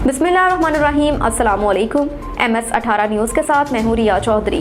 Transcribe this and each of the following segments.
बिस्मिल्लाहिर्रहमानिर्रहीम। अस्सलामुअलैकुम। MS18 news के साथ मैं हूँ रिया चौधरी।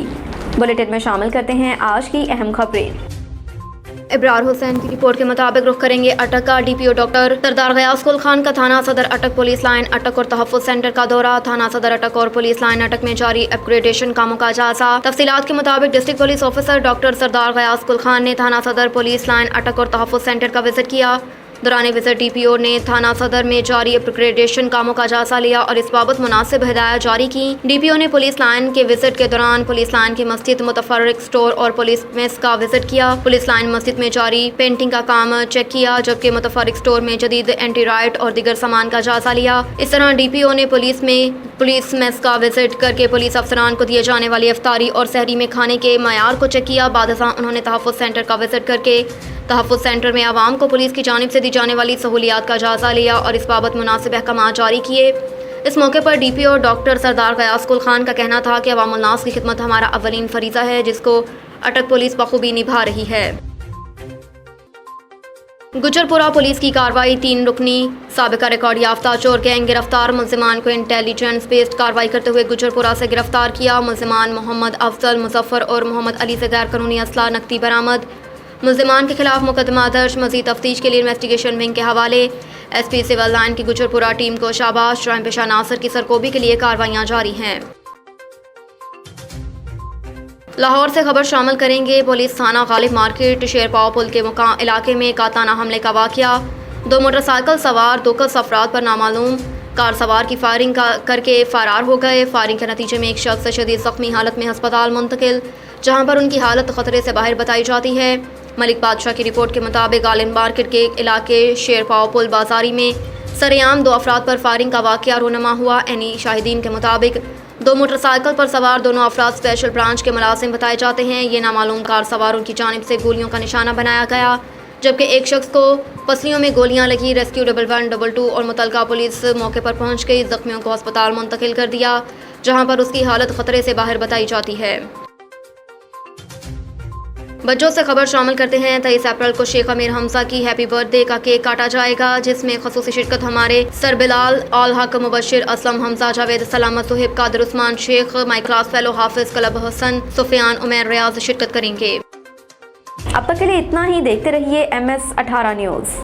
बुलेटिन में शामिल करते हैं आज की अहम खबरें। इब्रार हुसैन की रिपोर्ट के मुताबिक रुख करेंगे अटक का। DPO डॉक्टर सरदार गयास कुल खान का थाना सदर अटक पुलिस लाइन अटक और तहफ़्फ़ुज़ सेंटर का दौरा। थाना सदर अटक और पुलिस लाइन अटक में जारी अपग्रेडेशन कामों का जायजा। तफसीलात के मुताबिक डिस्ट्रिक्ट पुलिस ऑफिसर डॉक्टर सरदार गयास कुल खान ने थाना सदर पुलिस लाइन अटक और तहफ़्फ़ुज़ सेंटर का विजिट किया। दौरान विजिट DPO ने थाना सदर में जारी अपग्रेडेशन कामों का जायजा लिया और इस बाबत मुनासिब हिदायत जारी की। DPO ने पुलिस लाइन के विजिट के दौरान पुलिस लाइन की मस्जिद, मुतफर्रिक स्टोर और पुलिस मेस का विजिट किया। पुलिस लाइन मस्जिद में जारी पेंटिंग का काम चेक किया, जबकि मुतफर्रिक स्टोर में जदीद एंटी राइट और दीगर सामान का जायजा लिया। इस तरह DPO ने पुलिस मेस का विजिट करके पुलिस अफसरान को दिए जाने वाली इफ्तारी और सहरी में खाने के मयार को चेक किया। बाद उन्होंने तहफ़्फ़ुज़ सेंटर का विजिट करके तहफ़्फ़ुज़ सेंटर में आवाम को पुलिस की जानिब से दी जाने वाली सहूलियात का जायजा लिया और इस बाबत मुनासिब अहकामात जारी किए। इस मौके पर DPO डॉक्टर सरदार गयास कुल खान का कहना था कि अवामुल नास की खिदमत हमारा अव्वलीन फरीज़ा है, जिसको अटक पुलिस बखूबी निभा रही है। गुजरपुरा पुलिस की कार्रवाई। 3 रुकनी साबिका रिकॉर्ड याफ्ता चोर गैंग गिरफ्तार। मुल्ज़िमान को इंटेलिजेंस बेस्ड कार्रवाई करते हुए गुजरपुरा से गिरफ्तार किया। मुल्ज़िमान मोहम्मद अफजल, मुजफ्फर और मोहम्मद अली से गैर कानूनी असला नकदी बरामद। मुल्ज़िमान के खिलाफ मुकदमा दर्ज। मज़ीद तफ्तीश के लिए इन्वेस्टिगेशन विंग के हवाले। SP सिविल लाइन की गुजरपुरा टीम को शाबाश। जराइम पेशा नासिर की सरकोबी के लिए कार्रवाइयाँ जारी हैं। लाहौर से खबर शामिल करेंगे। पुलिस थाना गालिब मार्केट शेरपाव पुल के इलाके में काताना हमले का वाक़या। 2 मोटरसाइकिल सवार 2 अफराद पर नामालूम कार सवार की फायरिंग करके फरार हो गए। फायरिंग के नतीजे में एक शख्स शदीद ज़ख्मी हालत में अस्पताल मुंतकिल, जहां पर उनकी हालत खतरे से बाहर बताई जाती है। मलिक बादशाह की रिपोर्ट के मुताबिक गालिब मार्केट के इलाके शेरपाव पुल बाजारी में सरेआम 2 अफराद पर फायरिंग का वाक़या रूनमा हुआ। एनी शाहिदीन के मुताबिक 2 मोटरसाइकिल पर सवार दोनों अफराद स्पेशल ब्रांच के मुलाजिम बताए जाते हैं। ये नामालूम कार सवारों की जानिब से गोलियों का निशाना बनाया गया, जबकि एक शख्स को पसलियों में गोलियां लगी। रेस्क्यू 1122 और मुतलका पुलिस मौके पर पहुंच गई। जख्मियों को अस्पताल मुंतकिल कर दिया, जहां पर उसकी हालत खतरे से बाहर बताई जाती है। बच्चों से खबर शामिल करते हैं। 23 अप्रैल को शेख अमीर हमजा की हैप्पी बर्थडे का केक काटा जाएगा, जिसमें खसूसी शिरकत हमारे सर बिलाल ऑल हक, Mubashir Aslam Hamza, Javed Salamat, Suhaib Qadir, Usman Sheikh, my class fellow Hafiz Kalab Hassan, Sufiyan, Umair Riaz शिरकत करेंगे। अब तक के लिए इतना ही। देखते रहिए MS18 न्यूज़।